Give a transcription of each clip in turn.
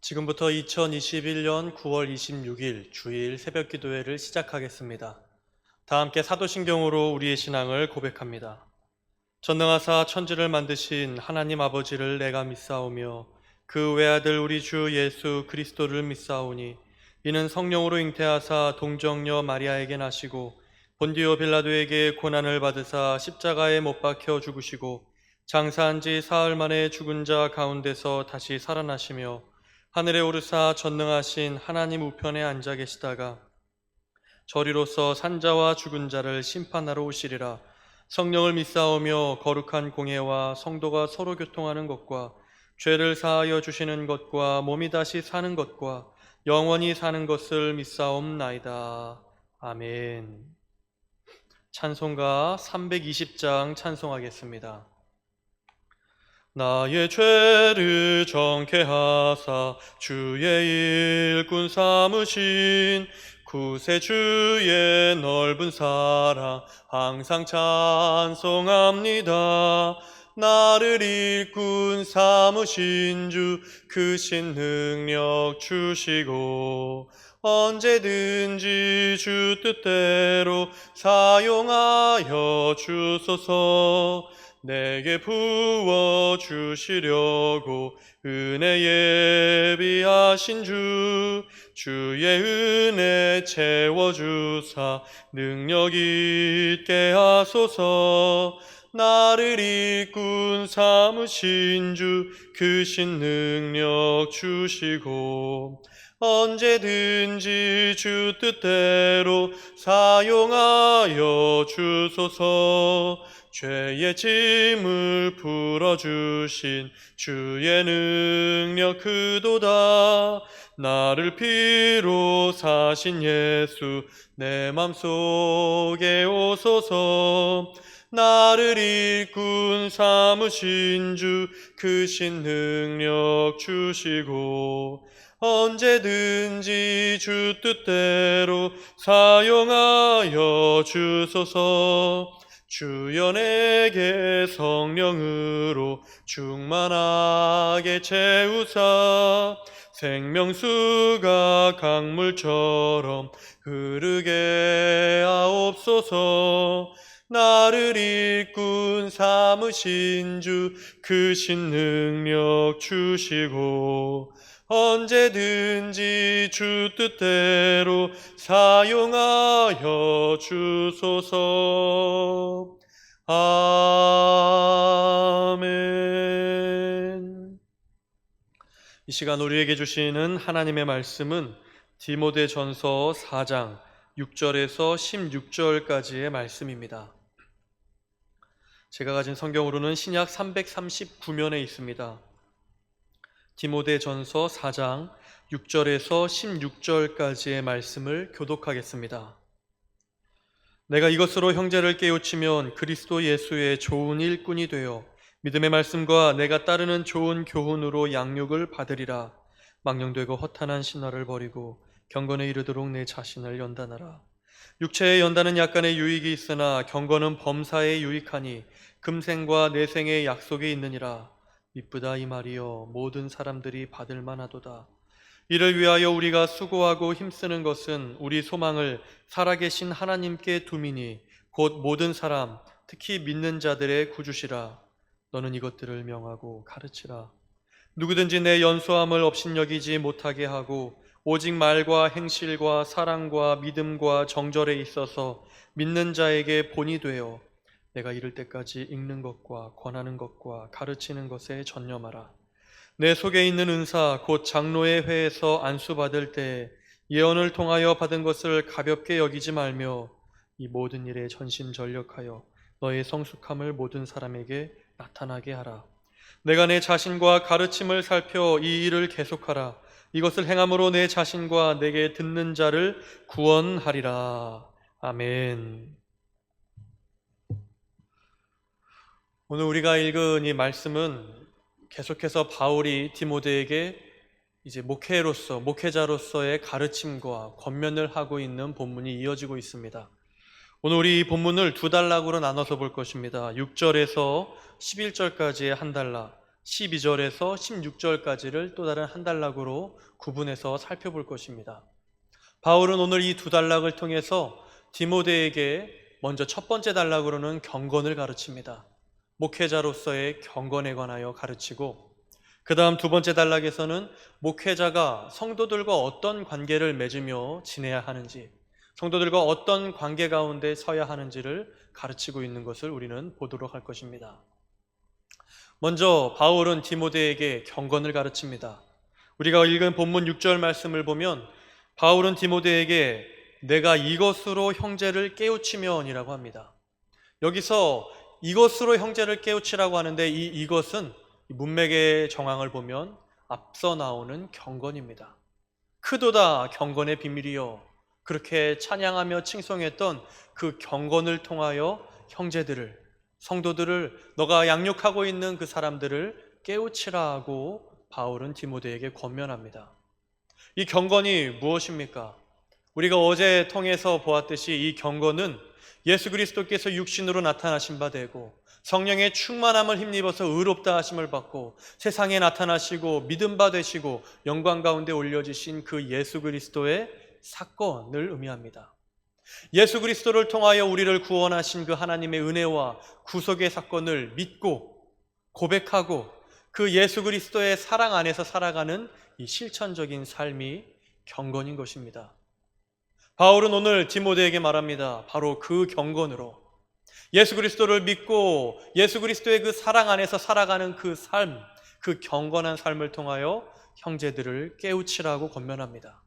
지금부터 2021년 9월 26일 주일 새벽 기도회를 시작하겠습니다. 다 함께 사도신경으로 우리의 신앙을 고백합니다. 전능하사 천지를 만드신 하나님 아버지를 내가 믿사오며 그 외아들 우리 주 예수 그리스도를 믿사오니 이는 성령으로 잉태하사 동정녀 마리아에게 나시고 본디오 빌라도에게 고난을 받으사 십자가에 못 박혀 죽으시고 장사한 지 사흘 만에 죽은 자 가운데서 다시 살아나시며 하늘에 오르사 전능하신 하나님 우편에 앉아 계시다가 저리로서 산자와 죽은 자를 심판하러 오시리라. 성령을 믿사오며 거룩한 공예와 성도가 서로 교통하는 것과 죄를 사하여 주시는 것과 몸이 다시 사는 것과 영원히 사는 것을 믿사옵나이다. 아멘. 찬송가 320장 찬송하겠습니다. 나의 죄를 정케 하사 주의 일꾼 삼으신 구세주의 넓은 사랑 항상 찬송합니다. 나를 일꾼 삼으신 주 크신 능력 주시고 언제든지 주 뜻대로 사용하여 주소서. 내게 부어주시려고 은혜 예비하신 주 주의 은혜 채워주사 능력 있게 하소서. 나를 일꾼 삼으신 주 크신 능력 주시고 언제든지 주 뜻대로 사용하여 주소서. 죄의 짐을 풀어주신 주의 능력 크도다. 나를 피로 사신 예수 내 맘속에 오소서. 나를 일꾼 삼으신 주 크신 능력 주시고 언제든지 주 뜻대로 사용하여 주소서. 주여 내게 성령으로 충만하게 채우사 생명수가 강물처럼 흐르게 하옵소서. 나를 일꾼 삼으신 주 크신 능력 주시고 언제든지 주 뜻대로 사용하여 주소서. 아멘. 이 시간 우리에게 주시는 하나님의 말씀은 디모데전서 4장 6절에서 16절까지의 말씀입니다. 제가 가진 성경으로는 신약 339면에 있습니다. 디모데전서 4장 6절에서 16절까지의 말씀을 교독하겠습니다. 내가 이것으로 형제를 깨우치면 그리스도 예수의 좋은 일꾼이 되어 믿음의 말씀과 내가 따르는 좋은 교훈으로 양육을 받으리라. 망령되고 허탄한 신화를 버리고 경건에 이르도록 내 자신을 연단하라. 육체의 연단은 약간의 유익이 있으나 경건은 범사에 유익하니 금생과 내생의 약속이 있느니라. 이쁘다 이 말이여 모든 사람들이 받을 만하도다. 이를 위하여 우리가 수고하고 힘쓰는 것은 우리 소망을 살아계신 하나님께 두미니 곧 모든 사람 특히 믿는 자들의 구주시라. 너는 이것들을 명하고 가르치라. 누구든지 내 연소함을 업신여기지 못하게 하고 오직 말과 행실과 사랑과 믿음과 정절에 있어서 믿는 자에게 본이 되어 내가 이를 때까지 읽는 것과 권하는 것과 가르치는 것에 전념하라. 내 속에 있는 은사 곧 장로의 회에서 안수받을 때 예언을 통하여 받은 것을 가볍게 여기지 말며 이 모든 일에 전심전력하여 너의 성숙함을 모든 사람에게 나타나게 하라. 내가 내 자신과 가르침을 살펴 이 일을 계속하라. 이것을 행함으로 내 자신과 내게 듣는 자를 구원하리라. 아멘. 오늘 우리가 읽은 이 말씀은 계속해서 바울이 디모데에게 이제 목회자로서의 가르침과 권면을 하고 있는 본문이 이어지고 있습니다. 오늘 우리 이 본문을 두 단락으로 나눠서 볼 것입니다. 6절에서 11절까지의 한 단락, 12절에서 16절까지를 또 다른 한 단락으로 구분해서 살펴볼 것입니다. 바울은 오늘 이 두 단락을 통해서 디모데에게 먼저 첫 번째 단락으로는 경건을 가르칩니다. 목회자로서의 경건에 관하여 가르치고, 그 다음 두 번째 단락에서는 목회자가 성도들과 어떤 관계를 맺으며 지내야 하는지, 성도들과 어떤 관계 가운데 서야 하는지를 가르치고 있는 것을 우리는 보도록 할 것입니다. 먼저 바울은 디모데에게 경건을 가르칩니다. 우리가 읽은 본문 6절 말씀을 보면 바울은 디모데에게 내가 이것으로 형제를 깨우치면이라고 합니다. 여기서 이것으로 형제를 깨우치라고 하는데 이것은 문맥의 정황을 보면 앞서 나오는 경건입니다. 크도다 경건의 비밀이요, 그렇게 찬양하며 칭송했던 그 경건을 통하여 형제들을, 성도들을, 너가 양육하고 있는 그 사람들을 깨우치라고 바울은 디모데에게 권면합니다. 이 경건이 무엇입니까? 우리가 어제 통해서 보았듯이 이 경건은 예수 그리스도께서 육신으로 나타나신 바 되고 성령의 충만함을 힘입어서 의롭다 하심을 받고 세상에 나타나시고 믿음 바 되시고 영광 가운데 올려지신 그 예수 그리스도의 사건을 의미합니다. 예수 그리스도를 통하여 우리를 구원하신 그 하나님의 은혜와 구속의 사건을 믿고 고백하고 그 예수 그리스도의 사랑 안에서 살아가는 이 실천적인 삶이 경건인 것입니다. 바울은 오늘 디모데에게 말합니다. 바로 그 경건으로 예수 그리스도를 믿고 예수 그리스도의 그 사랑 안에서 살아가는 그 삶, 그 경건한 삶을 통하여 형제들을 깨우치라고 권면합니다.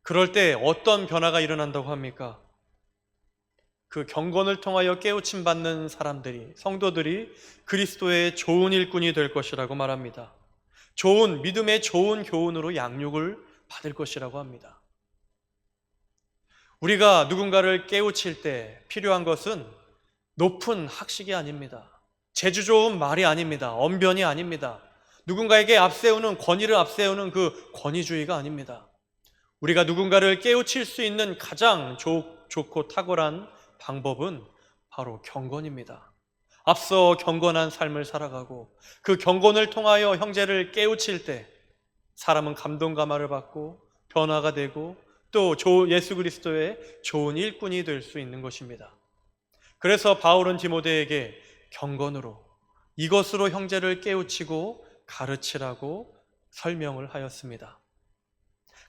그럴 때 어떤 변화가 일어난다고 합니까? 그 경건을 통하여 깨우침 받는 사람들이, 성도들이 그리스도의 좋은 일꾼이 될 것이라고 말합니다. 좋은 믿음의 좋은 교훈으로 양육을 받을 것이라고 합니다. 우리가 누군가를 깨우칠 때 필요한 것은 높은 학식이 아닙니다. 재주 좋은 말이 아닙니다. 언변이 아닙니다. 누군가에게 앞세우는 권위를 앞세우는 그 권위주의가 아닙니다. 우리가 누군가를 깨우칠 수 있는 가장 좋고 탁월한 방법은 바로 경건입니다. 앞서 경건한 삶을 살아가고 그 경건을 통하여 형제를 깨우칠 때 사람은 감동감화를 받고 변화가 되고 또 예수 그리스도의 좋은 일꾼이 될 수 있는 것입니다. 그래서 바울은 디모데에게 경건으로 이것으로 형제를 깨우치고 가르치라고 설명을 하였습니다.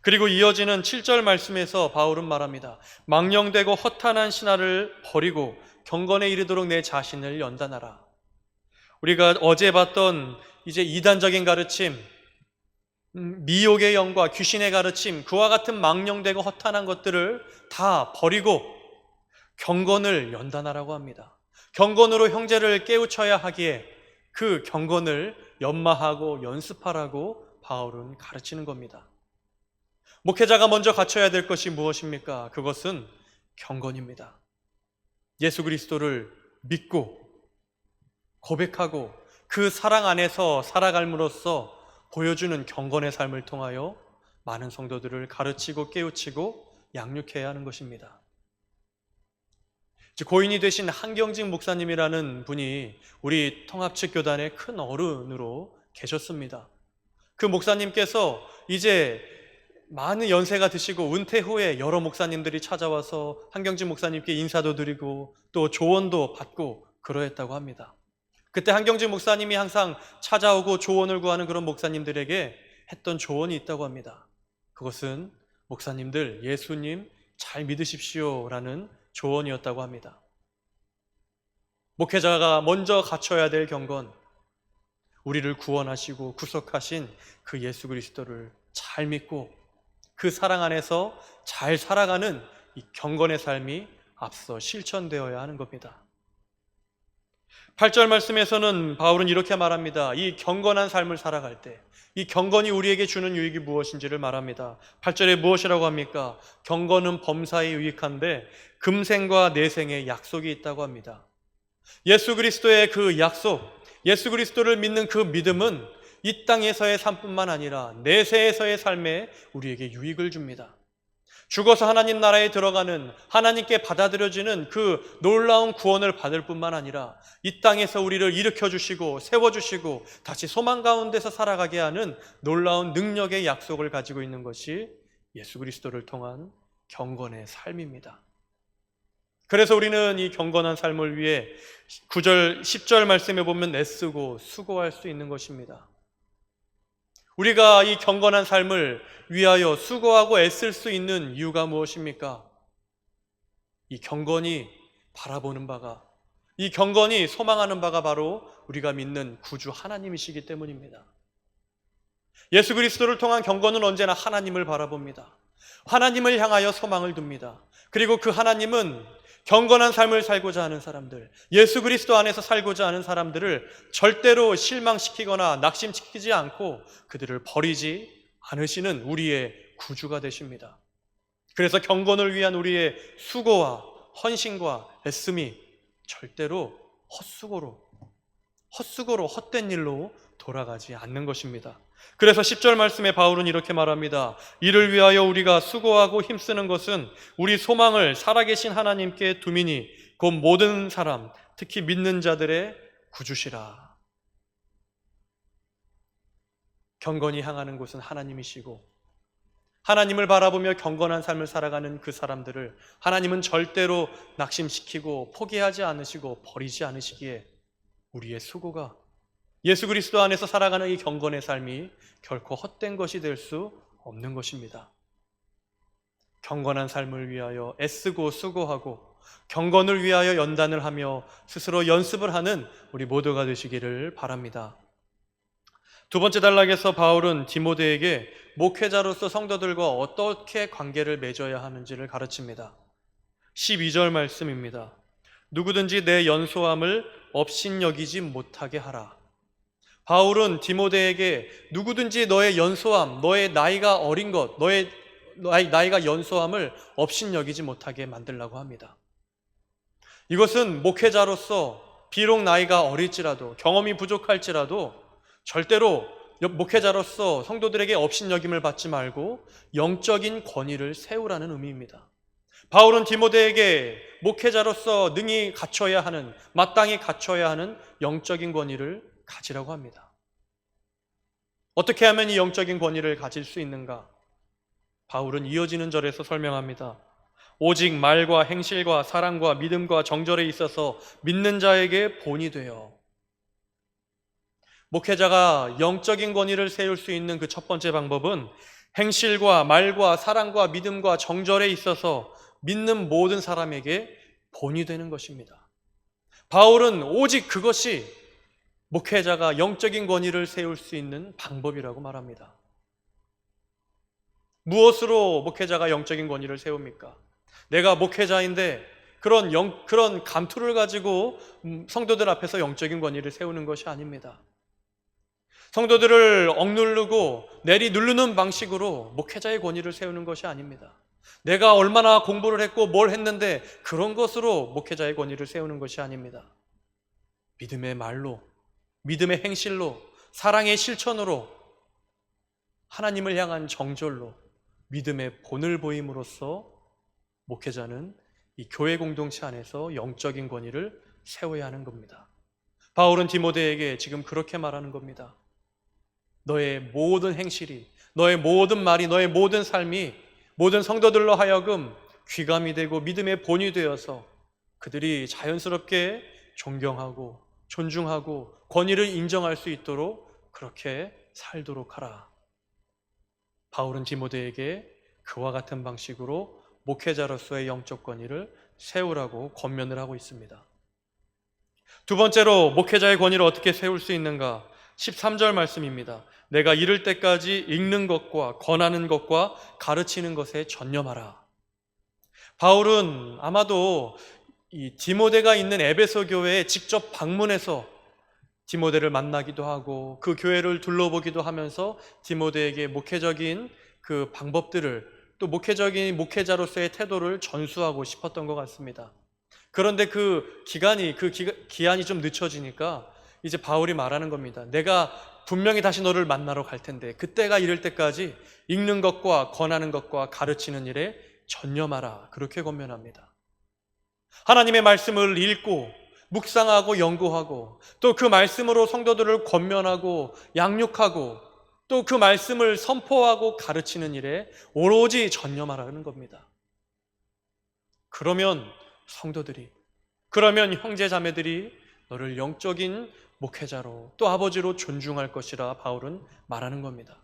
그리고 이어지는 7절 말씀에서 바울은 말합니다. 망령되고 허탄한 신화를 버리고 경건에 이르도록 내 자신을 연단하라. 우리가 어제 봤던 이제 이단적인 가르침, 미혹의 영과 귀신의 가르침, 그와 같은 망령되고 허탄한 것들을 다 버리고 경건을 연단하라고 합니다. 경건으로 형제를 깨우쳐야 하기에 그 경건을 연마하고 연습하라고 바울은 가르치는 겁니다. 목회자가 먼저 갖춰야 될 것이 무엇입니까? 그것은 경건입니다. 예수 그리스도를 믿고 고백하고 그 사랑 안에서 살아감으로써 보여주는 경건의 삶을 통하여 많은 성도들을 가르치고 깨우치고 양육해야 하는 것입니다. 고인이 되신 한경직 목사님이라는 분이 우리 통합측 교단의 큰 어른으로 계셨습니다. 그 목사님께서 이제 많은 연세가 드시고 은퇴 후에 여러 목사님들이 찾아와서 한경직 목사님께 인사도 드리고 또 조언도 받고 그러했다고 합니다. 그때 한경직 목사님이 항상 찾아오고 조언을 구하는 그런 목사님들에게 했던 조언이 있다고 합니다. 그것은 목사님들 예수님 잘 믿으십시오 라는 조언이었다고 합니다. 목회자가 먼저 갖춰야 될 경건, 우리를 구원하시고 구속하신 그 예수 그리스도를 잘 믿고 그 사랑 안에서 잘 살아가는 이 경건의 삶이 앞서 실천되어야 하는 겁니다. 8절 말씀에서는 바울은 이렇게 말합니다. 이 경건한 삶을 살아갈 때 이 경건이 우리에게 주는 유익이 무엇인지를 말합니다. 8절에 무엇이라고 합니까? 경건은 범사에 유익한데 금생과 내생의 약속이 있다고 합니다. 예수 그리스도의 그 약속, 예수 그리스도를 믿는 그 믿음은 이 땅에서의 삶뿐만 아니라 내세에서의 삶에 우리에게 유익을 줍니다. 죽어서 하나님 나라에 들어가는, 하나님께 받아들여지는 그 놀라운 구원을 받을 뿐만 아니라 이 땅에서 우리를 일으켜 주시고 세워주시고 다시 소망 가운데서 살아가게 하는 놀라운 능력의 약속을 가지고 있는 것이 예수 그리스도를 통한 경건의 삶입니다. 그래서 우리는 이 경건한 삶을 위해 9절, 10절 말씀에 보면 애쓰고 수고할 수 있는 것입니다. 우리가 이 경건한 삶을 위하여 수고하고 애쓸 수 있는 이유가 무엇입니까? 이 경건이 바라보는 바가, 이 경건이 소망하는 바가 바로 우리가 믿는 구주 하나님이시기 때문입니다. 예수 그리스도를 통한 경건은 언제나 하나님을 바라봅니다. 하나님을 향하여 소망을 둡니다. 그리고 그 하나님은 경건한 삶을 살고자 하는 사람들, 예수 그리스도 안에서 살고자 하는 사람들을 절대로 실망시키거나 낙심시키지 않고 그들을 버리지 않으시는 우리의 구주가 되십니다. 그래서 경건을 위한 우리의 수고와 헌신과 애씀이 절대로 헛수고로 헛된 일로 돌아가지 않는 것입니다. 그래서 10절 말씀에 바울은 이렇게 말합니다. 이를 위하여 우리가 수고하고 힘쓰는 것은 우리 소망을 살아계신 하나님께 두미니 곧 모든 사람, 특히 믿는 자들의 구주시라. 경건히 향하는 곳은 하나님이시고 하나님을 바라보며 경건한 삶을 살아가는 그 사람들을 하나님은 절대로 낙심시키고 포기하지 않으시고 버리지 않으시기에 우리의 수고가 예수 그리스도 안에서 살아가는 이 경건의 삶이 결코 헛된 것이 될 수 없는 것입니다. 경건한 삶을 위하여 애쓰고 수고하고 경건을 위하여 연단을 하며 스스로 연습을 하는 우리 모두가 되시기를 바랍니다. 두 번째 단락에서 바울은 디모데에게 목회자로서 성도들과 어떻게 관계를 맺어야 하는지를 가르칩니다. 12절 말씀입니다. 누구든지 내 연소함을 업신여기지 못하게 하라. 바울은 디모데에게 누구든지 너의 연소함, 너의 나이가 어린 것, 너의 나이가 연소함을 업신여기지 못하게 만들라고 합니다. 이것은 목회자로서 비록 나이가 어릴지라도 경험이 부족할지라도 절대로 목회자로서 성도들에게 업신여김을 받지 말고 영적인 권위를 세우라는 의미입니다. 바울은 디모데에게 목회자로서 능히 갖춰야 하는, 마땅히 갖춰야 하는 영적인 권위를 가지라고 합니다. 어떻게 하면 이 영적인 권위를 가질 수 있는가? 바울은 이어지는 절에서 설명합니다. 오직 말과 행실과 사랑과 믿음과 정절에 있어서 믿는 자에게 본이 되어. 목회자가 영적인 권위를 세울 수 있는 그 첫 번째 방법은 행실과 말과 사랑과 믿음과 정절에 있어서 믿는 모든 사람에게 본이 되는 것입니다. 바울은 오직 그것이 목회자가 영적인 권위를 세울 수 있는 방법이라고 말합니다. 무엇으로 목회자가 영적인 권위를 세웁니까? 내가 목회자인데 그런 감투를 가지고 성도들 앞에서 영적인 권위를 세우는 것이 아닙니다. 성도들을 억누르고 내리누르는 방식으로 목회자의 권위를 세우는 것이 아닙니다. 내가 얼마나 공부를 했고 뭘 했는데 그런 것으로 목회자의 권위를 세우는 것이 아닙니다. 믿음의 말로, 믿음의 행실로, 사랑의 실천으로, 하나님을 향한 정절로 믿음의 본을 보임으로써 목회자는 이 교회 공동체 안에서 영적인 권위를 세워야 하는 겁니다. 바울은 디모데에게 지금 그렇게 말하는 겁니다. 너의 모든 행실이, 너의 모든 말이, 너의 모든 삶이 모든 성도들로 하여금 귀감이 되고 믿음의 본이 되어서 그들이 자연스럽게 존경하고 존중하고 권위를 인정할 수 있도록 그렇게 살도록 하라. 바울은 디모데에게 그와 같은 방식으로 목회자로서의 영적 권위를 세우라고 권면을 하고 있습니다. 두 번째로 목회자의 권위를 어떻게 세울 수 있는가? 13절 말씀입니다. 내가 이를 때까지 읽는 것과 권하는 것과 가르치는 것에 전념하라. 바울은 아마도 이 디모데가 있는 에베소 교회에 직접 방문해서 디모데를 만나기도 하고 그 교회를 둘러보기도 하면서 디모데에게 목회적인 그 방법들을, 또 목회적인 목회자로서의 태도를 전수하고 싶었던 것 같습니다. 그런데 그 기한이 좀 늦춰지니까 이제 바울이 말하는 겁니다. 내가 분명히 다시 너를 만나러 갈 텐데 그때가 이를 때까지 읽는 것과 권하는 것과 가르치는 일에 전념하라. 그렇게 권면합니다. 하나님의 말씀을 읽고 묵상하고 연구하고 또 그 말씀으로 성도들을 권면하고 양육하고 또 그 말씀을 선포하고 가르치는 일에 오로지 전념하라는 겁니다. 그러면 성도들이, 그러면 형제 자매들이 너를 영적인 목회자로 또 아버지로 존중할 것이라 바울은 말하는 겁니다.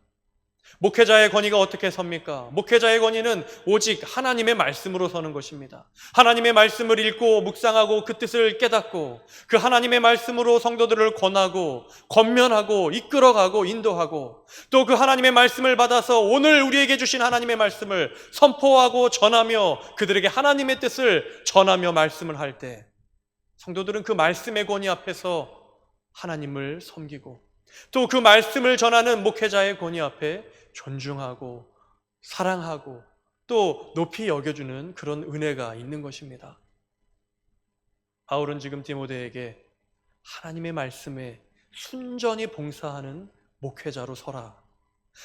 목회자의 권위가 어떻게 섭니까? 목회자의 권위는 오직 하나님의 말씀으로 서는 것입니다. 하나님의 말씀을 읽고 묵상하고 그 뜻을 깨닫고 그 하나님의 말씀으로 성도들을 권하고 권면하고 이끌어가고 인도하고 또 그 하나님의 말씀을 받아서 오늘 우리에게 주신 하나님의 말씀을 선포하고 전하며 그들에게 하나님의 뜻을 전하며 말씀을 할 때 성도들은 그 말씀의 권위 앞에서 하나님을 섬기고 또 그 말씀을 전하는 목회자의 권위 앞에 존중하고 사랑하고 또 높이 여겨주는 그런 은혜가 있는 것입니다. 바울은 지금 디모데에게 하나님의 말씀에 순전히 봉사하는 목회자로 서라.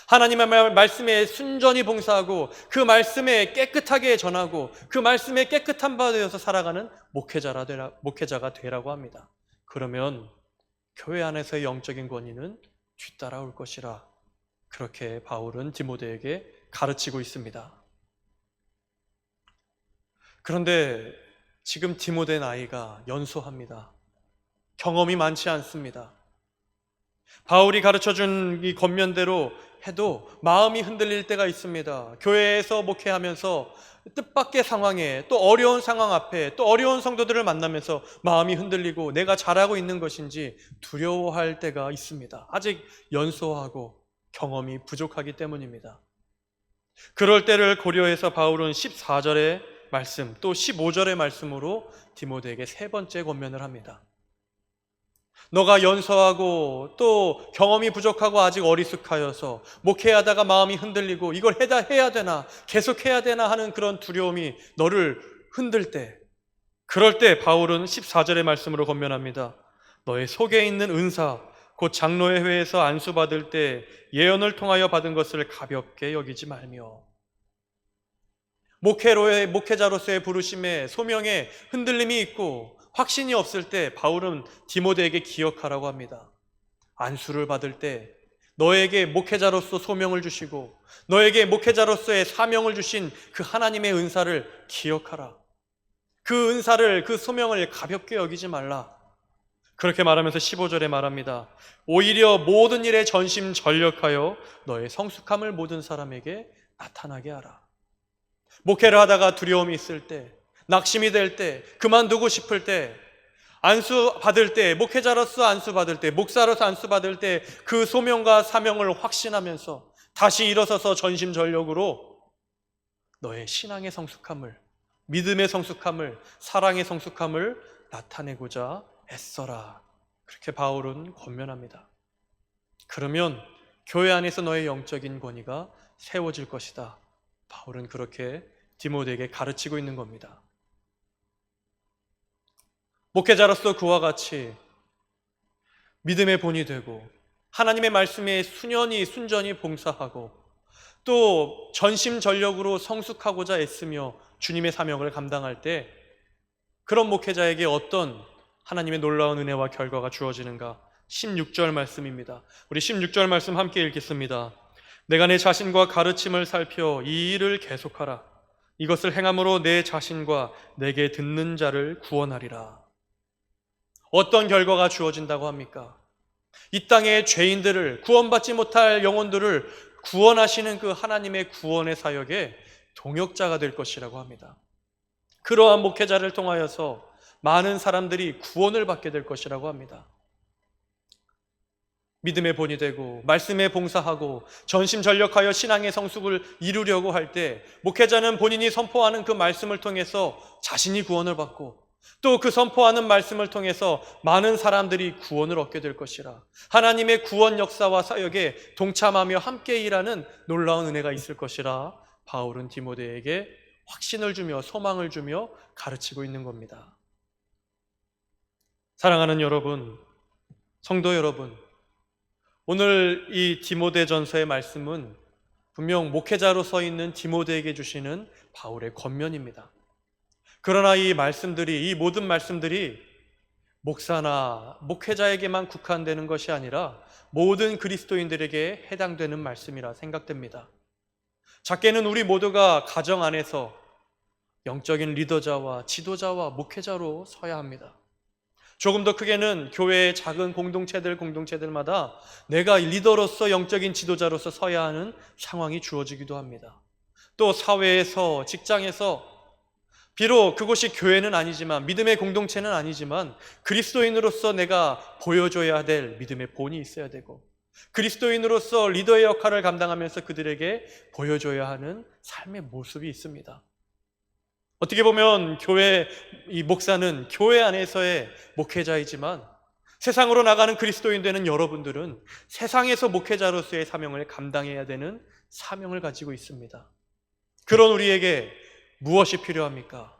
하나님의 말씀에 순전히 봉사하고 그 말씀에 깨끗하게 전하고 그 말씀에 깨끗한 바 되어서 살아가는 목회자가 되라고 합니다. 그러면 교회 안에서의 영적인 권위는 뒤따라올 것이라. 그렇게 바울은 디모데에게 가르치고 있습니다. 그런데 지금 디모데 나이가 연소합니다. 경험이 많지 않습니다. 바울이 가르쳐준 이 권면대로 해도 마음이 흔들릴 때가 있습니다. 교회에서 목회하면서 뜻밖의 상황에 또 어려운 상황 앞에 또 어려운 성도들을 만나면서 마음이 흔들리고 내가 잘하고 있는 것인지 두려워할 때가 있습니다. 아직 연소하고 경험이 부족하기 때문입니다. 그럴 때를 고려해서 바울은 14절의 말씀 또 15절의 말씀으로 디모데에게 세 번째 권면을 합니다. 너가 연소하고 또 경험이 부족하고 아직 어리숙하여서 목회하다가 마음이 흔들리고 이걸 해야 되나 계속해야 되나 하는 그런 두려움이 너를 흔들 때, 그럴 때 바울은 14절의 말씀으로 권면합니다. 너의 속에 있는 은사 곧 장로의 회에서 안수받을 때 예언을 통하여 받은 것을 가볍게 여기지 말며, 목회자로서의 부르심에 소명에 흔들림이 있고 확신이 없을 때 바울은 디모데에게 기억하라고 합니다. 안수를 받을 때 너에게 목회자로서 소명을 주시고 너에게 목회자로서의 사명을 주신 그 하나님의 은사를 기억하라. 그 은사를, 그 소명을 가볍게 여기지 말라. 그렇게 말하면서 15절에 말합니다. 오히려 모든 일에 전심전력하여 너의 성숙함을 모든 사람에게 나타나게 하라. 목회를 하다가 두려움이 있을 때, 낙심이 될 때, 그만두고 싶을 때, 안수 받을 때, 목회자로서 안수 받을 때, 목사로서 안수 받을 때 그 소명과 사명을 확신하면서 다시 일어서서 전심전력으로 너의 신앙의 성숙함을, 믿음의 성숙함을, 사랑의 성숙함을 나타내고자 애써라. 그렇게 바울은 권면합니다. 그러면 교회 안에서 너의 영적인 권위가 세워질 것이다. 바울은 그렇게 디모데에게 가르치고 있는 겁니다. 목회자로서 그와 같이 믿음의 본이 되고 하나님의 말씀에 순전히 봉사하고 또 전심전력으로 성숙하고자 애쓰며 주님의 사명을 감당할 때 그런 목회자에게 어떤 하나님의 놀라운 은혜와 결과가 주어지는가? 16절 말씀입니다. 우리 16절 말씀 함께 읽겠습니다. 내가 내 자신과 가르침을 살펴 이 일을 계속하라. 이것을 행함으로 내 자신과 내게 듣는 자를 구원하리라. 어떤 결과가 주어진다고 합니까? 이 땅의 죄인들을, 구원받지 못할 영혼들을 구원하시는 그 하나님의 구원의 사역에 동역자가 될 것이라고 합니다. 그러한 목회자를 통하여서 많은 사람들이 구원을 받게 될 것이라고 합니다. 믿음의 본이 되고 말씀에 봉사하고 전심전력하여 신앙의 성숙을 이루려고 할 때 목회자는 본인이 선포하는 그 말씀을 통해서 자신이 구원을 받고 또 그 선포하는 말씀을 통해서 많은 사람들이 구원을 얻게 될 것이라, 하나님의 구원 역사와 사역에 동참하며 함께 일하는 놀라운 은혜가 있을 것이라 바울은 디모데에게 확신을 주며 소망을 주며 가르치고 있는 겁니다. 사랑하는 여러분, 성도 여러분, 오늘 이 디모데전서의 말씀은 분명 목회자로 서 있는 디모데에게 주시는 바울의 권면입니다. 그러나 이 모든 말씀들이 목사나 목회자에게만 국한되는 것이 아니라 모든 그리스도인들에게 해당되는 말씀이라 생각됩니다. 작게는 우리 모두가 가정 안에서 영적인 리더자와 지도자와 목회자로 서야 합니다. 조금 더 크게는 교회의 작은 공동체들마다 내가 리더로서 영적인 지도자로서 서야 하는 상황이 주어지기도 합니다. 또 사회에서, 직장에서, 비록 그곳이 교회는 아니지만, 믿음의 공동체는 아니지만 그리스도인으로서 내가 보여줘야 될 믿음의 본이 있어야 되고, 그리스도인으로서 리더의 역할을 감당하면서 그들에게 보여줘야 하는 삶의 모습이 있습니다. 어떻게 보면 이 목사는 교회 안에서의 목회자이지만, 세상으로 나가는 그리스도인 되는 여러분들은 세상에서 목회자로서의 사명을 감당해야 되는 사명을 가지고 있습니다. 그런 우리에게 무엇이 필요합니까?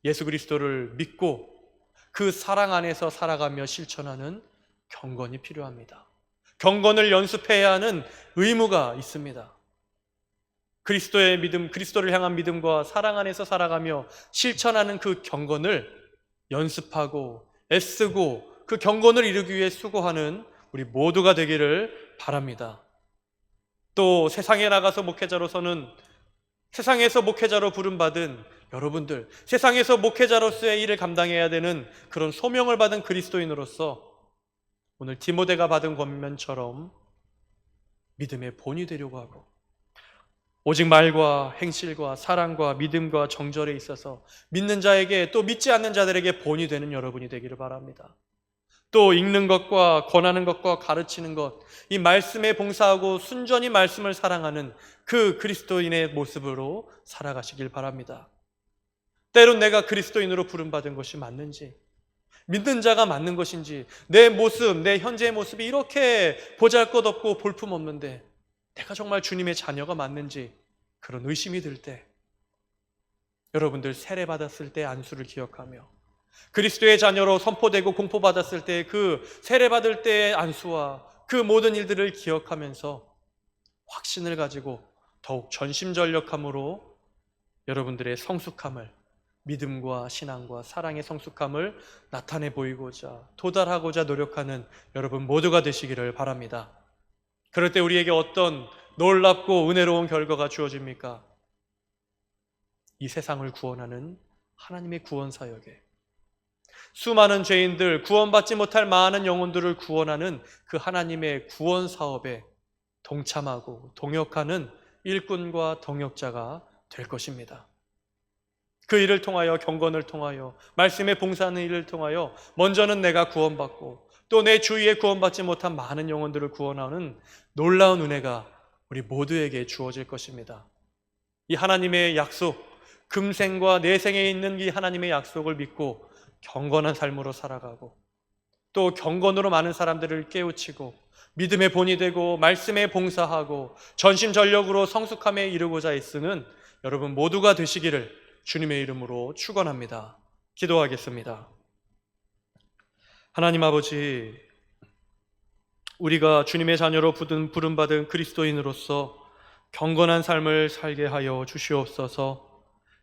예수 그리스도를 믿고 그 사랑 안에서 살아가며 실천하는 경건이 필요합니다. 경건을 연습해야 하는 의무가 있습니다. 그리스도의 믿음, 그리스도를 향한 믿음과 사랑 안에서 살아가며 실천하는 그 경건을 연습하고 애쓰고 그 경건을 이루기 위해 수고하는 우리 모두가 되기를 바랍니다. 또 세상에 나가서 목회자로서는, 세상에서 목회자로 부름받은 여러분들, 세상에서 목회자로서의 일을 감당해야 되는 그런 소명을 받은 그리스도인으로서 오늘 디모데가 받은 권면처럼 믿음의 본이 되려고 하고, 오직 말과 행실과 사랑과 믿음과 정절에 있어서 믿는 자에게, 또 믿지 않는 자들에게 본이 되는 여러분이 되기를 바랍니다. 또 읽는 것과 권하는 것과 가르치는 것, 이 말씀에 봉사하고 순전히 말씀을 사랑하는 그 그리스도인의 모습으로 살아가시길 바랍니다. 때론 내가 그리스도인으로 부름받은 것이 맞는지, 믿는 자가 맞는 것인지, 내 모습, 내 현재의 모습이 이렇게 보잘것없고 볼품없는데 내가 정말 주님의 자녀가 맞는지 그런 의심이 들 때, 여러분들 세례받았을 때 안수를 기억하며 그리스도의 자녀로 선포되고 공포받았을 때 그 세례받을 때의 안수와 그 모든 일들을 기억하면서 확신을 가지고 더욱 전심전력함으로 여러분들의 성숙함을, 믿음과 신앙과 사랑의 성숙함을 나타내 보이고자 도달하고자 노력하는 여러분 모두가 되시기를 바랍니다. 그럴 때 우리에게 어떤 놀랍고 은혜로운 결과가 주어집니까? 이 세상을 구원하는 하나님의 구원 사역에, 수많은 죄인들, 구원받지 못할 많은 영혼들을 구원하는 그 하나님의 구원 사업에 동참하고 동역하는 일꾼과 동역자가 될 것입니다. 그 일을 통하여, 경건을 통하여, 말씀에 봉사하는 일을 통하여 먼저는 내가 구원받고 또 내 주위에 구원받지 못한 많은 영혼들을 구원하는 놀라운 은혜가 우리 모두에게 주어질 것입니다. 이 하나님의 약속, 금생과 내생에 있는 이 하나님의 약속을 믿고 경건한 삶으로 살아가고, 또 경건으로 많은 사람들을 깨우치고 믿음의 본이 되고 말씀에 봉사하고 전심전력으로 성숙함에 이르고자 애쓰는 여러분 모두가 되시기를 주님의 이름으로 축원합니다. 기도하겠습니다. 하나님 아버지, 우리가 주님의 자녀로 부름받은 그리스도인으로서 경건한 삶을 살게 하여 주시옵소서.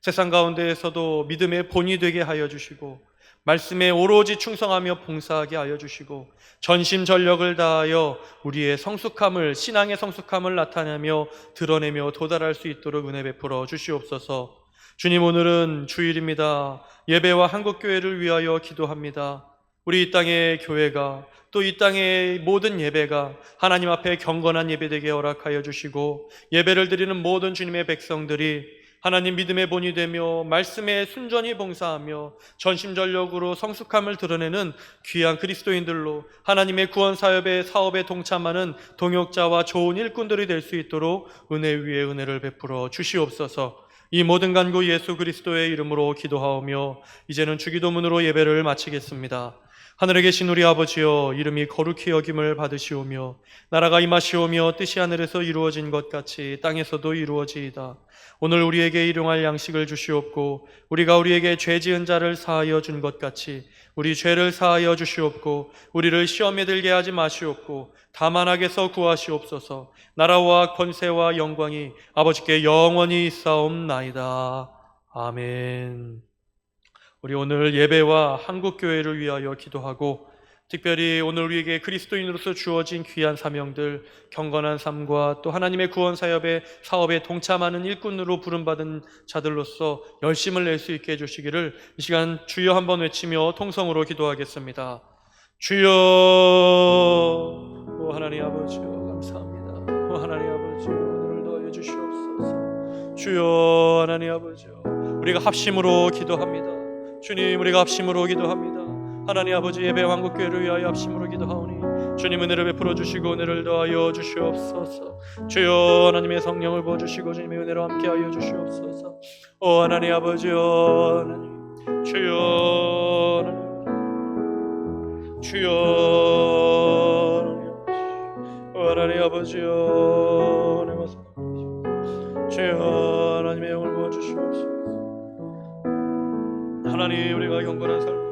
세상 가운데에서도 믿음의 본이 되게 하여 주시고, 말씀에 오로지 충성하며 봉사하게 하여 주시고, 전심전력을 다하여 우리의 성숙함을, 신앙의 성숙함을 나타내며 드러내며 도달할 수 있도록 은혜 베풀어 주시옵소서. 주님, 오늘은 주일입니다. 예배와 한국교회를 위하여 기도합니다. 우리 이 땅의 교회가, 또 이 땅의 모든 예배가 하나님 앞에 경건한 예배되게 허락하여 주시고, 예배를 드리는 모든 주님의 백성들이 하나님 믿음의 본이 되며 말씀에 순전히 봉사하며 전심전력으로 성숙함을 드러내는 귀한 그리스도인들로 하나님의 구원 사업에 동참하는 동역자와 좋은 일꾼들이 될 수 있도록 은혜 위에 은혜를 베풀어 주시옵소서. 이 모든 간구 예수 그리스도의 이름으로 기도하오며 이제는 주기도문으로 예배를 마치겠습니다. 하늘에 계신 우리 아버지여, 이름이 거룩히 여김을 받으시오며 나라가 임하시오며 뜻이 하늘에서 이루어진 것 같이 땅에서도 이루어지이다. 오늘 우리에게 일용할 양식을 주시옵고 우리가 우리에게 죄 지은 자를 사하여 준 것 같이 우리 죄를 사하여 주시옵고 우리를 시험에 들게 하지 마시옵고 다만 악에서 구하시옵소서. 나라와 권세와 영광이 아버지께 영원히 있사옵나이다. 아멘. 우리 오늘 예배와 한국교회를 위하여 기도하고 특별히 오늘 우리에게 그리스도인으로서 주어진 귀한 사명들, 경건한 삶과 또 하나님의 구원 사업에 동참하는 일꾼으로 부름받은 자들로서 열심을 낼 수 있게 해주시기를 이 시간 주여 한번 외치며 통성으로 기도하겠습니다. 주여. 오 하나님 아버지여 감사합니다. 오 하나님 아버지여 오늘을 더하여 주시옵소서. 주여 하나님 아버지여 우리가 합심으로 기도합니다. 주님 우리가 합심으로 기도합니다. 하나님 아버지 예배 한국교회를 위하여 합심으로 기도하오니 주님 은혜를 베풀어 주시고 은혜를 더하여 주시옵소서. 주여 하나님의 성령을 부어주시고 주님의 은혜로 함께하여 주시옵소서. 오 하나님 아버지여 하나님 주여 하나님 주여 하나님 아버지여 주여 하나님의 영을 부어주시옵소서. 하나님 우리가 경건한 삶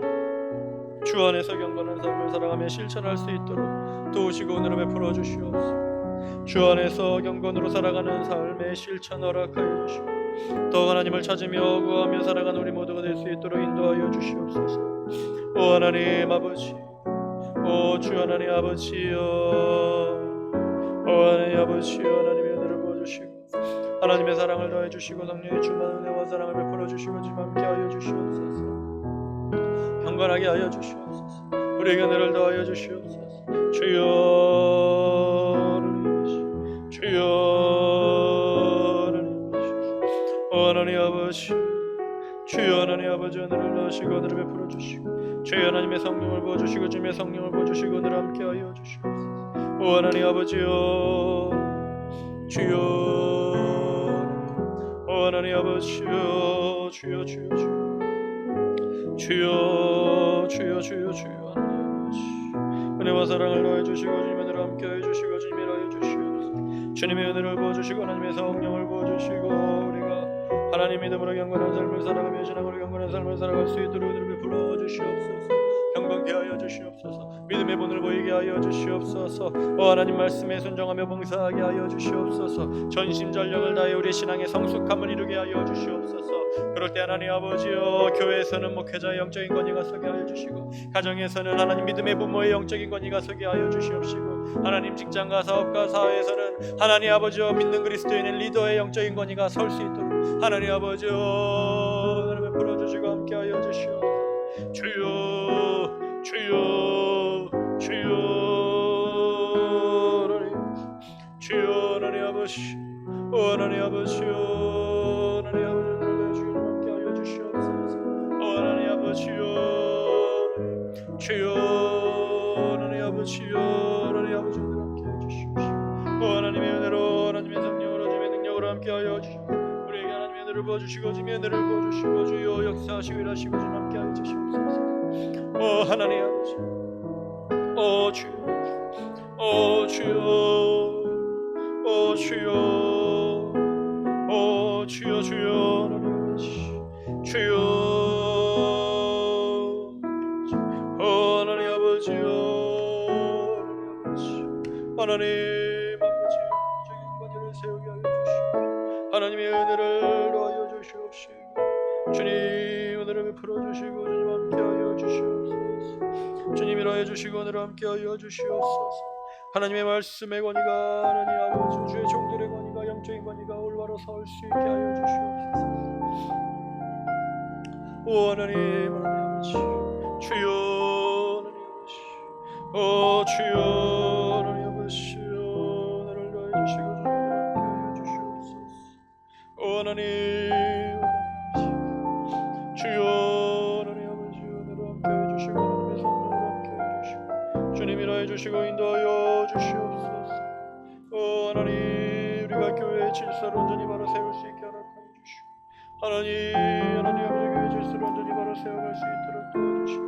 주 안에서 경건한 삶을 살아가며 실천할 수 있도록 도우시고 은혜로 베풀어 주시옵소서. 주 안에서 경건으로 살아가는 삶의 실천 허락하여 주시고 더 하나님을 찾으며 구하며 살아가는 우리 모두가 될 수 있도록 인도하여 주시옵소서. 오 하나님 아버지 오 주 하나님 아버지여 오 하나님 아버지여 하나님의 은혜를 부어주시고 하나님의 사랑을 더해 주시고 성령의 충만한 은혜와 사랑을 베풀어 주시고 지금 함께하여 주시옵소서. 경건하게 하여 주시옵소서. 우리에게 은혜를 더하여 주시옵소서. 주여 주여 하나님 아버지 주여 하나님 아버지 은혜를 더하시고 은혜를 베풀어 주시고 주여 하나님의 성령을 부어주시고 주님의 성령을 부어주시고 은혜를 함께하여 주시옵소서. 오 하나님 아버지여 주여 오 하나님 아버지여 주여 주여 주여 주여 주여 주여 주여 하나님 아버지 은혜와 사랑을 더해 주시고 주님의 은혜를 함께하여 주시고 주님의 하여 주시옵소서. 주님의 은혜를 부어주시고 하나님의 성령을 부어주시고 우리가 하나님 믿음으로 경건한 삶을 살아가며 신앙으로 경건한 삶을 살아갈 수 있도록 은혜를 베풀어 주시옵소서. 경건케 하여 주시옵소서. 믿음의 본을 보이게 하여 주시옵소서. 오 하나님 말씀에 순종하며 봉사하게 하여 주시옵소서. 전심전력을 다해 우리 신앙의 성숙함을 이루게 하여 주시옵소서. 그럴 때 하나님 아버지여 교회에서는 목회자의 영적인 권위가 서게 하여 주시고 가정에서는 하나님 믿음의 부모의 영적인 권위가 서게 하여 주시옵시고 하나님 직장과 사업과 사회에서는 하나님 아버지여 믿는 그리스도인의 리더의 영적인 권위가 설 수 있도록 하나님 아버지여 하나님 베풀어 주시고 함께 하여 주시옵소서. 주여 주여 주여 하나님 주여 하나님 아버지 오 하나님 아버지여 하나님 아버지 주여 함께 하여 주시옵소서. 오 하나님 아버지여 주여 하나님 아버지여 하나님 아버지 함께 하여 주시옵소서. 오 하나님의 은혜로 하나님의 성령으로 주님의 능력으로 함께 하여 주시옵소서. 우리에게 하나님의 은혜를 부어주시고 주님의 은혜를 부어주시고 주여 역사하시고 일하시고 주님 함께 하여 주시옵소서. 오 하나님 아버지 오 주여 오 주여 오 주여 오 주여 주여 하나님 아버지 주여 오 하나님 아버지요 하나님 아버지 적인 권위를 세우게 하여 주시고 하나님의 은혜를 더하여 주시옵시고 주님 은혜를 베풀어 주시고 주님 함께 하여 주시옵소서. 주님 일하여 주시고 은혜를 함께 하여 주시옵소서. 하나님의 말씀의 권위가 하나님 아버지 주의 종들의 권위가 영적인 권위가 올바로 설 수 있게 하여 주시옵소서. 오 하나님 아버지 주여 하나님 아버지 오 주여 하나님 아버지 은혜를 더해 주시고 주님 함께 하여 주시옵소서. 오 하나님 주여 하나님 아버지 은혜로 함께해 주시고 하나님의 성령으로 함께해 주시고 주님 일하여 주시고 인도하여 주시옵소서. 오 하나님 우리가 교회의 질서를 온전히 바로 세울 수 있게 허락하여 주시고 하나님 아버지 교회의 질서를 온전히 바로 세워갈 수 있도록 도와주시고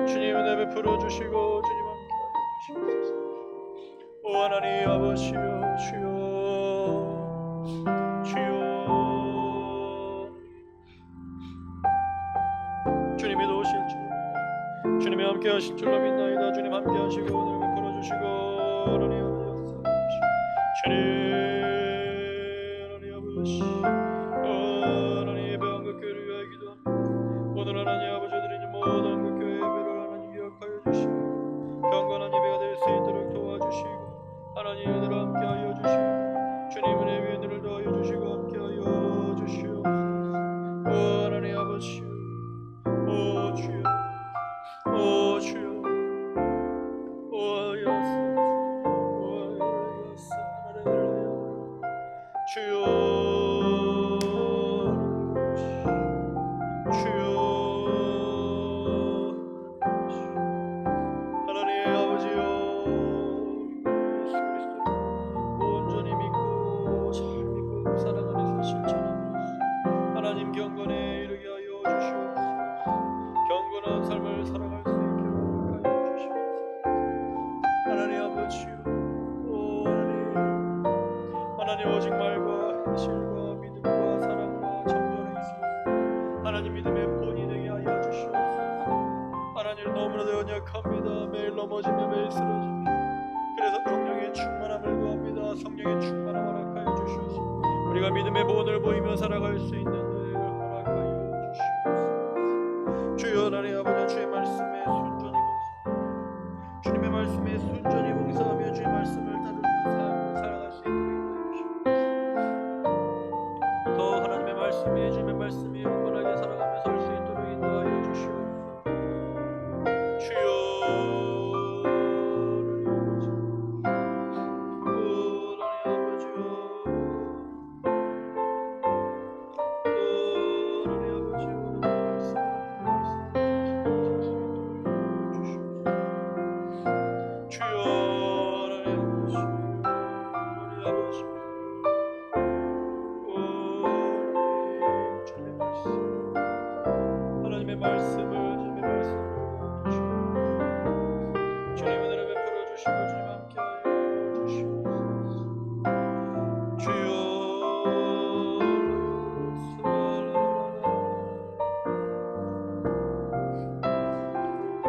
주님 은혜 베풀어 주시고 주님 함께하여 주시옵소서. 오 하나님 아버지여 주여 주여 주님이 도우실 줄 주님이 함께하실 줄로 믿나이다. 주님 함께하시고 은혜 베풀어 주시고 하나님 아버지 주님 하나님 아버지 하나님 예배한 것 교회를 위하여 기도합니다. 오늘 하나님 아버지 드리는 모든 것 교회 예배를 하나님 기억하여 주시고 경건한 예배가 될 수 있도록 도와주시고 하나님 은혜로 함께하여 주시고 주님 은혜 위에 은혜를 더하여 주시고 함께하여 주시옵소서. 오 하나님 아버지 오 주여 오 주여 오 예수 오 예수 하나님 주여 주여 하나님 아버지여 예수 그리스도 온전히 믿고 잘 믿고 살아가면서 실천하는 하나님 경건에 이르게 하여 주시옵소서. 경건한 삶을 살아갈 수 있게 허락하여 주시옵소서. 하나님 아버지여 오 하나님 오직 말과 현실과 믿음과 사랑과 정절에 있습니다. 하나님 믿음의 본이 되게 하여 주시옵소서. 하나님 너무나도 연약합니다. 매일 넘어지며 매일 쓰러집니다. 그래서 성령의 충만함을 구합니다. 성령의 충만함을 허락하여 주시옵소서. 우리가 믿음의 본을 보이며 살아갈 수 있는 은혜를 허락하여 주시옵소서. 주여 하나님 아버지 주의 말씀에 순전히 봉사하며 주님의 말씀에 순전히 봉사하며 주의 말씀을 다루며 삶을 살아갈 수 있도록 인도해 주시옵소서. 더 하나님의 말씀에 주님의 말씀에 영원하게 살아가며 살 수 있도록 인도하여 주시옵소서. 주여 하나님의 말씀을 주님의 말씀을 주님 은혜를 베풀어 주시고 주님 함께하여 주시옵소서. 주여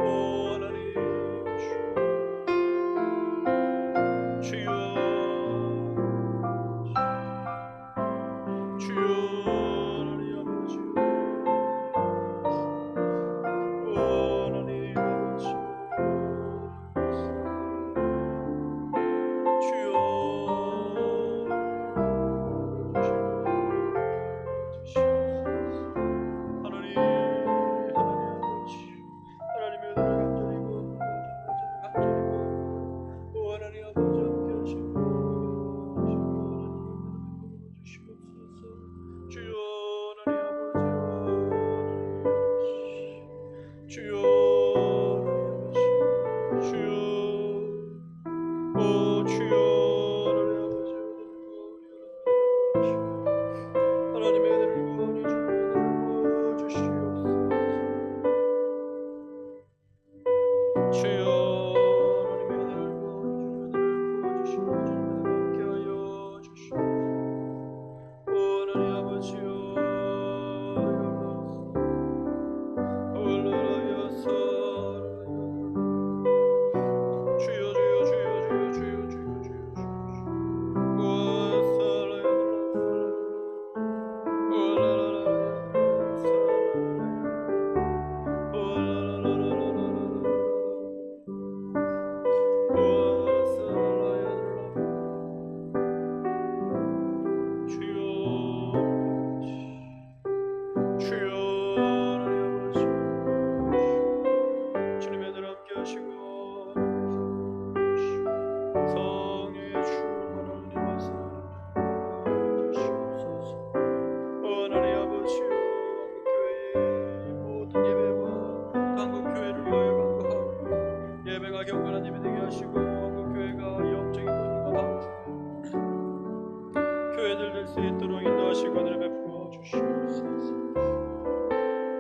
오 하나님 주여 주여 하나님 아버지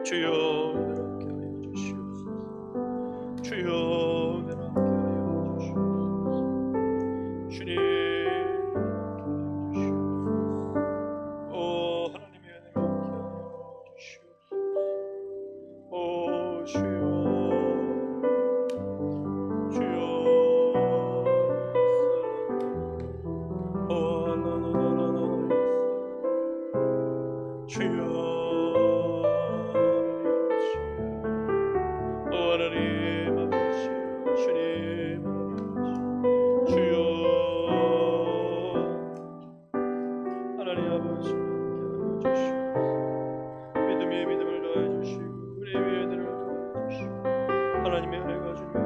주여 함께 하여 주시옵소서. 주여 은혜를 함께 하여 주시옵소서. 주님 오 하나님의 은혜를 함께 하여 주시옵소서. 오 주여 주여 오 나나나나나 주여 오 하나님 아버지 주님 주여 하나님 아버지 함께 하여 주시고 믿음의 믿음을 더해 주시고 은혜의 은혜를 더해 주시고 하나님의 은혜가 주님